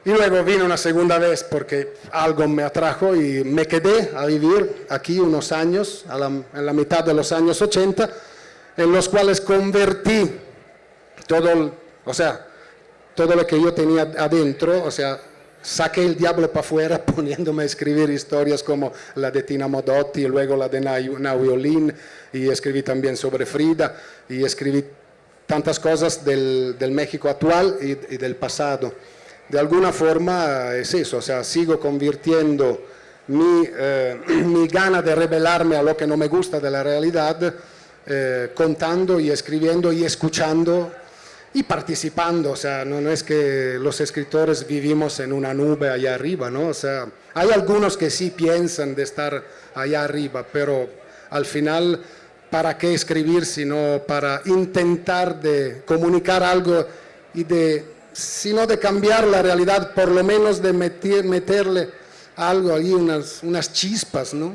Y luego vine una segunda vez porque algo me atrajo y me quedé a vivir aquí unos años, en la mitad de los años 80, en los cuales convertí todo lo que yo tenía adentro, o sea, saqué el diablo para afuera poniéndome a escribir historias como la de Tina Modotti, y luego la de Naui Olin, y escribí también sobre Frida, y escribí tantas cosas del México actual y del pasado. De alguna forma es eso, o sea, sigo convirtiendo mi gana de rebelarme a lo que no me gusta de la realidad, contando y escribiendo y escuchando y participando. O sea, no es que los escritores vivimos en una nube allá arriba, ¿no? O sea, hay algunos que sí piensan de estar allá arriba, pero al final, ¿para qué escribir sino para intentar de comunicar algo y sino de cambiar la realidad, por lo menos de meterle algo ahí, unas chispas, ¿no?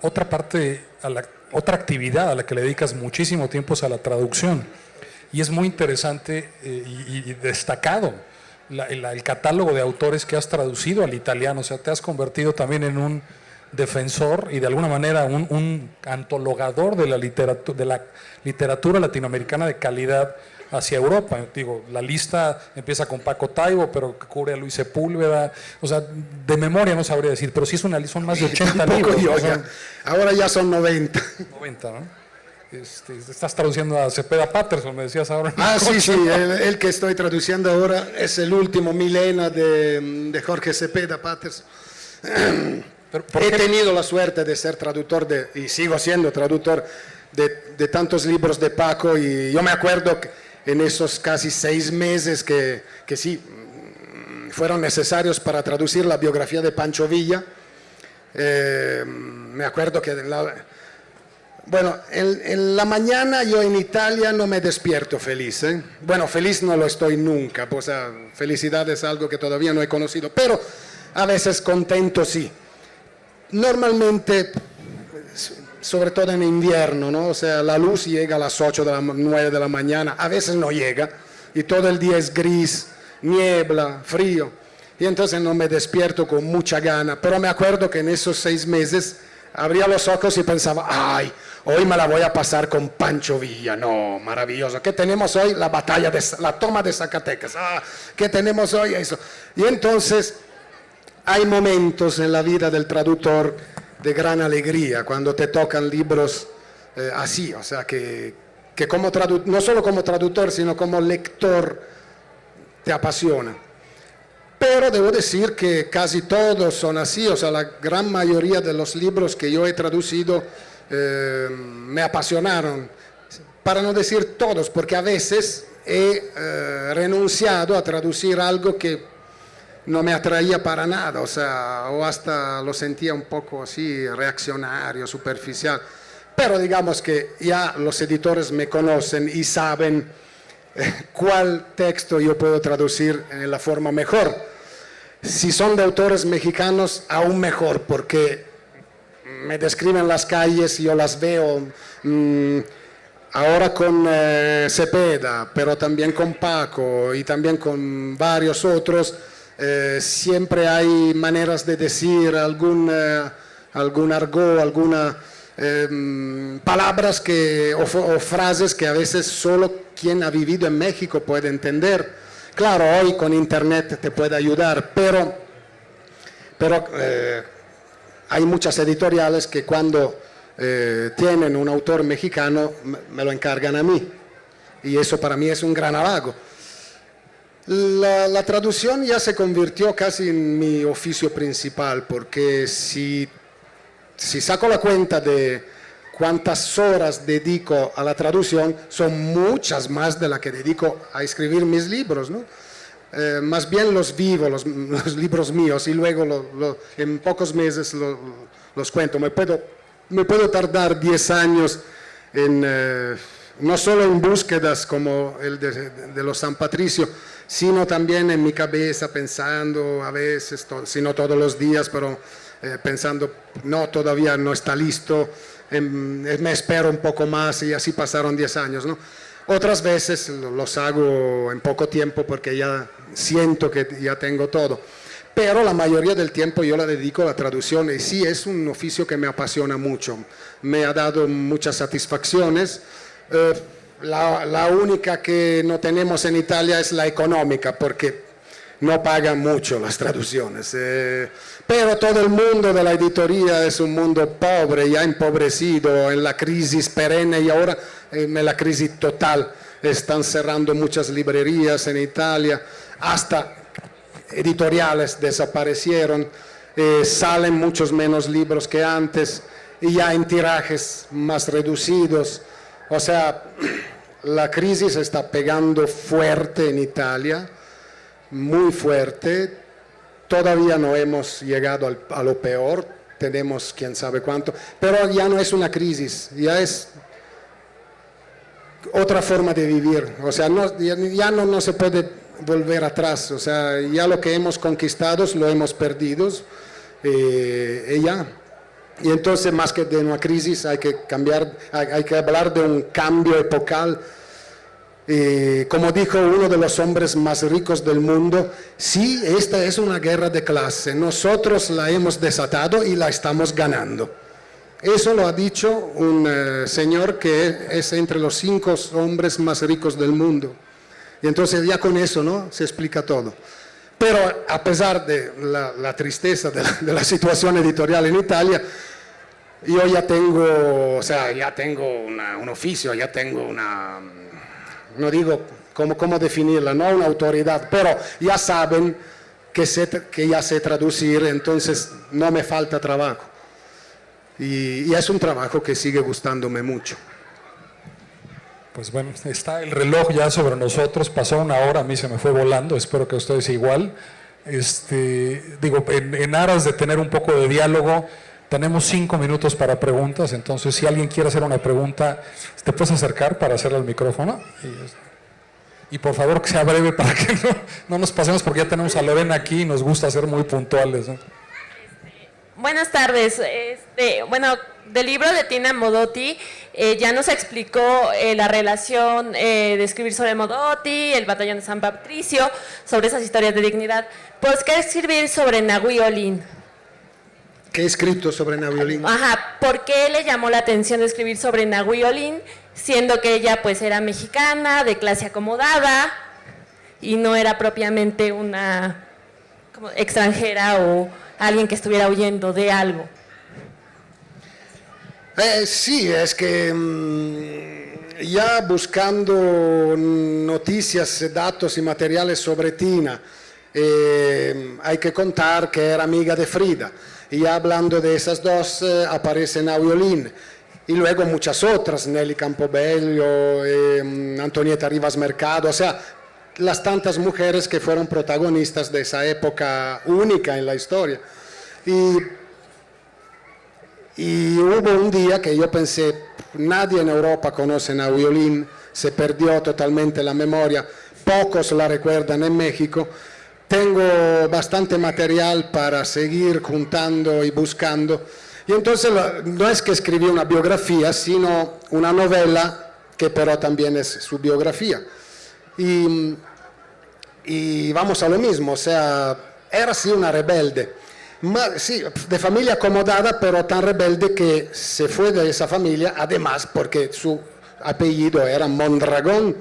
Otra parte, otra actividad a la que le dedicas muchísimo tiempo es a la traducción. Y es muy interesante y destacado el catálogo de autores que has traducido al italiano. O sea, te has convertido también en un defensor y de alguna manera un antologador de la literatura latinoamericana de calidad hacia Europa. Digo, la lista empieza con Paco Taibo, pero cubre a Luis Sepúlveda. O sea, de memoria no sabría decir, pero sí es son más de 80 libros. Ahora ya son 90. 90, ¿no? Estás traduciendo a Cepeda Patterson, me decías ahora. Sí, el que estoy traduciendo ahora es el último Milena de Jorge Cepeda Patterson. He tenido la suerte de ser traductor y sigo siendo traductor de tantos libros de Paco, y yo me acuerdo que en esos casi 6 meses que sí fueron necesarios para traducir la biografía de Pancho Villa, me acuerdo que en la mañana yo en Italia no me despierto feliz, ¿eh? Bueno, feliz no lo estoy nunca, pues felicidad es algo que todavía no he conocido, pero a veces contento sí. Normalmente, sobre todo en invierno, ¿no? O sea, la luz llega a las 9 de la mañana, a veces no llega, y todo el día es gris, niebla, frío, y entonces no me despierto con mucha gana, pero me acuerdo que en esos 6 meses abría los ojos y pensaba, ay, hoy me la voy a pasar con Pancho Villa, no, maravilloso. ¿Qué tenemos hoy? La toma de Zacatecas. ¿Qué tenemos hoy? Eso. Y entonces hay momentos en la vida del traductor de gran alegría, cuando te tocan libros así, o sea, que como no solo como traductor, sino como lector, te apasiona. Pero debo decir que casi todos son así, o sea, la gran mayoría de los libros que yo he traducido me apasionaron, para no decir todos, porque a veces he renunciado a traducir algo que no me atraía para nada, o sea, o hasta lo sentía un poco así, reaccionario, superficial. Pero digamos que ya los editores me conocen y saben cuál texto yo puedo traducir en la forma mejor. Si son de autores mexicanos, aún mejor, porque me describen las calles y yo las veo, ahora con Cepeda, pero también con Paco y también con varios otros. Siempre hay maneras de decir algún argot, alguna palabras o frases que a veces solo quien ha vivido en México puede entender. Claro, hoy con internet te puede ayudar, pero hay muchas editoriales que cuando tienen un autor mexicano me lo encargan a mí, y eso para mí es un gran halago. La traducción ya se convirtió casi en mi oficio principal, porque si saco la cuenta de cuántas horas dedico a la traducción, son muchas más de las que dedico a escribir mis libros, ¿no? Más bien los vivo, los libros míos, y luego en pocos meses los cuento. Me puedo tardar 10 años en no solo en búsquedas como el de los San Patricio, sino también en mi cabeza pensando a veces, sino todos los días, pero pensando, no, todavía no está listo, me espero un poco más y así pasaron 10 años, ¿no? Otras veces los hago en poco tiempo porque ya siento que ya tengo todo. Pero la mayoría del tiempo yo la dedico a la traducción y sí, es un oficio que me apasiona mucho. Me ha dado muchas satisfacciones. La única que no tenemos en Italia es la económica, porque no pagan mucho las traducciones. Pero todo el mundo de la editoría es un mundo pobre, ya empobrecido, en la crisis perenne y ahora en la crisis total. Están cerrando muchas librerías en Italia, hasta editoriales desaparecieron, salen muchos menos libros que antes y ya en tirajes más reducidos. O sea, la crisis está pegando fuerte en Italia, muy fuerte. Todavía no hemos llegado a lo peor, tenemos quién sabe cuánto, pero ya no es una crisis, ya es otra forma de vivir. O sea, ya no se puede volver atrás, o sea, ya lo que hemos conquistado lo hemos perdido, y entonces más que de una crisis hay que cambiar, hay que hablar de un cambio epocal. Como dijo uno de los hombres más ricos del mundo, sí, esta es una guerra de clase, nosotros la hemos desatado y la estamos ganando. Eso lo ha dicho un señor que es entre los 5 hombres más ricos del mundo. Y entonces ya con eso, ¿no?, se explica todo. Pero a pesar de la tristeza de la situación editorial en Italia, yo ya tengo, o sea, ya tengo un oficio, ya tengo una, no digo cómo definirla, no una autoridad, pero ya saben que ya sé traducir, entonces no me falta trabajo. Y es un trabajo que sigue gustándome mucho. Pues bueno, está el reloj ya sobre nosotros, pasó 1 hora, a mí se me fue volando, espero que a ustedes igual. Digo, en aras de tener un poco de diálogo, tenemos 5 minutos para preguntas, entonces si alguien quiere hacer una pregunta, ¿te puedes acercar para hacerle al micrófono? Y por favor que sea breve para que no nos pasemos, porque ya tenemos a Lorena aquí y nos gusta ser muy puntuales, ¿no? Buenas tardes. Bueno, del libro de Tina Modotti ya nos explicó la relación de escribir sobre Modotti, el batallón de San Patricio, sobre esas historias de dignidad. ¿Por qué escribir sobre Nahui Olin? ¿Qué he escrito sobre Nahui Olin? Ajá, ¿por qué le llamó la atención de escribir sobre Nahui Olin, siendo que ella pues era mexicana, de clase acomodada y no era propiamente una como extranjera o alguien que estuviera huyendo de algo? Sí, es que ya buscando noticias, datos y materiales sobre Tina, hay que contar que era amiga de Frida. Y ya hablando de esas dos, aparece Nahui Olin. Y luego muchas otras, Nelly Campobello, Antonieta Rivas Mercado, o sea, las tantas mujeres que fueron protagonistas de esa época única en la historia. Y hubo un día que yo pensé, nadie en Europa conoce a Nahui Olin, se perdió totalmente la memoria, pocos la recuerdan en México. Tengo bastante material para seguir juntando y buscando. Y entonces no es que escribí una biografía, sino una novela que pero también es su biografía. Y vamos a lo mismo, o sea, era sí una rebelde. Sí, de familia acomodada, pero tan rebelde que se fue de esa familia, además porque su apellido era Mondragón,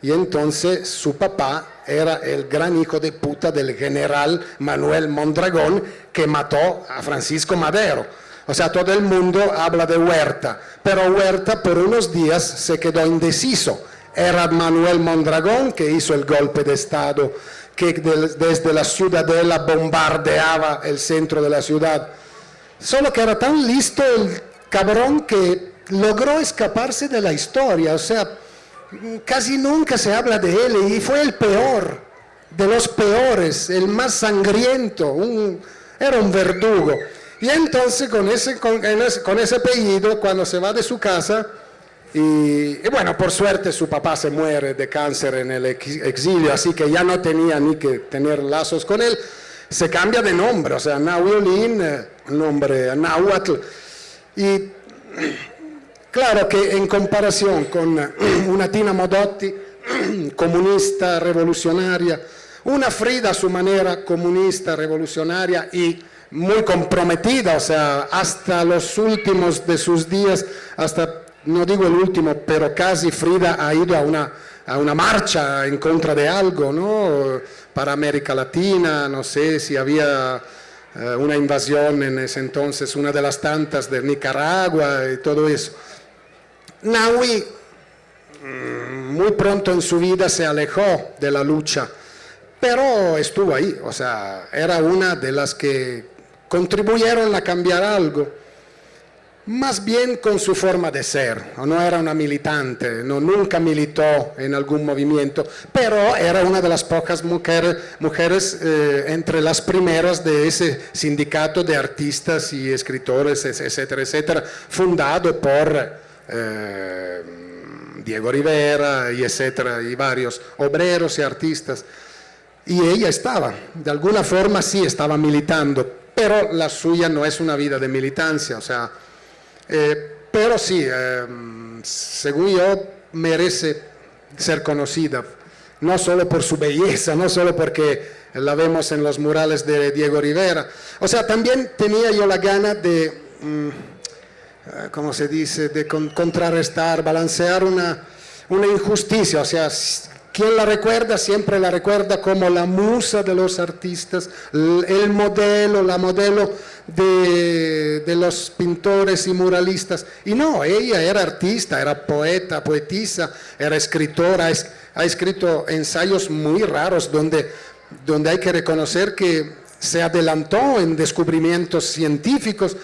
y entonces su papá era el gran hijo de puta del general Manuel Mondragón, que mató a Francisco Madero. O sea, todo el mundo habla de Huerta, pero Huerta por unos días se quedó indeciso. Era Manuel Mondragón que hizo el golpe de Estado, que desde la ciudadela bombardeaba el centro de la ciudad. Solo que era tan listo el cabrón que logró escaparse de la historia, o sea, casi nunca se habla de él y fue el peor de los peores, el más sangriento, era un verdugo. Y entonces con ese apellido, cuando se va de su casa, Y bueno, por suerte su papá se muere de cáncer en el exilio, así que ya no tenía ni que tener lazos con él. Se cambia de nombre, o sea, Nahui Olin, nombre náhuatl. Y claro que en comparación con una Tina Modotti, comunista, revolucionaria, una Frida a su manera comunista, revolucionaria y muy comprometida, o sea, hasta los últimos de sus días, hasta, no digo el último, pero casi Frida ha ido a una marcha en contra de algo, ¿no? Para América Latina, no sé si había una invasión en ese entonces, una de las tantas de Nicaragua y todo eso. Nahui muy pronto en su vida se alejó de la lucha, pero estuvo ahí, o sea, era una de las que contribuyeron a cambiar algo, más bien con su forma de ser. No era una militante, no, nunca militó en algún movimiento, pero era una de las pocas mujeres entre las primeras de ese sindicato de artistas y escritores, etcétera, etcétera, fundado por Diego Rivera y etcétera, y varios obreros y artistas. Y ella estaba, de alguna forma sí estaba militando, pero la suya no es una vida de militancia, o sea, pero sí, según yo, merece ser conocida, no solo por su belleza, no solo porque la vemos en los murales de Diego Rivera, o sea, también tenía yo la gana de, ¿cómo se dice?, de contrarrestar, balancear una injusticia, o sea, quien la recuerda siempre la recuerda como la musa de los artistas, el modelo, la modelo de los pintores y muralistas. Y no, ella era artista, era poeta, poetisa, era escritora, ha escrito ensayos muy raros donde hay que reconocer que se adelantó en descubrimientos científicos,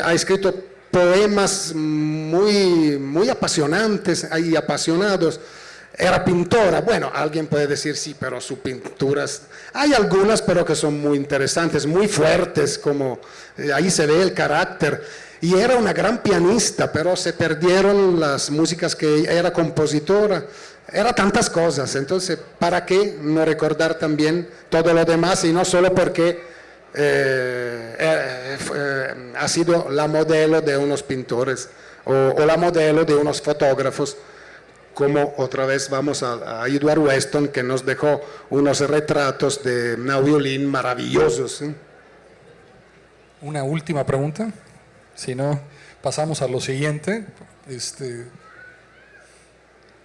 ha escrito poemas muy apasionantes y apasionados. Era pintora, bueno, alguien puede decir sí, pero sus pinturas, hay algunas pero que son muy interesantes, muy fuertes, como ahí se ve el carácter, y era una gran pianista, pero se perdieron las músicas que era compositora, era tantas cosas, entonces, ¿para qué no recordar también todo lo demás y no solo porque ha sido la modelo de unos pintores o la modelo de unos fotógrafos? Como otra vez vamos a Edward Weston, que nos dejó unos retratos de Nahui Olin maravillosos. Una última pregunta, si no, pasamos a lo siguiente.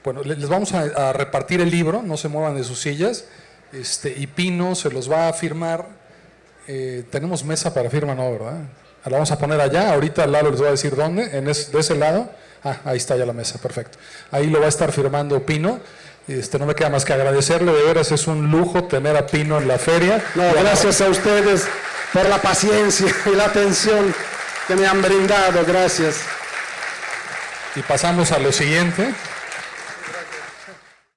Bueno, les vamos a repartir el libro, no se muevan de sus sillas, y Pino se los va a firmar. Tenemos mesa para firma, ¿no, verdad? La vamos a poner allá, ahorita Lalo les va a decir dónde, de ese lado. Ahí está ya la mesa, perfecto. Ahí lo va a estar firmando Pino. No me queda más que agradecerle, de veras es un lujo tener a Pino en la feria. No, gracias a ustedes por la paciencia y la atención que me han brindado, gracias. Y pasamos a lo siguiente.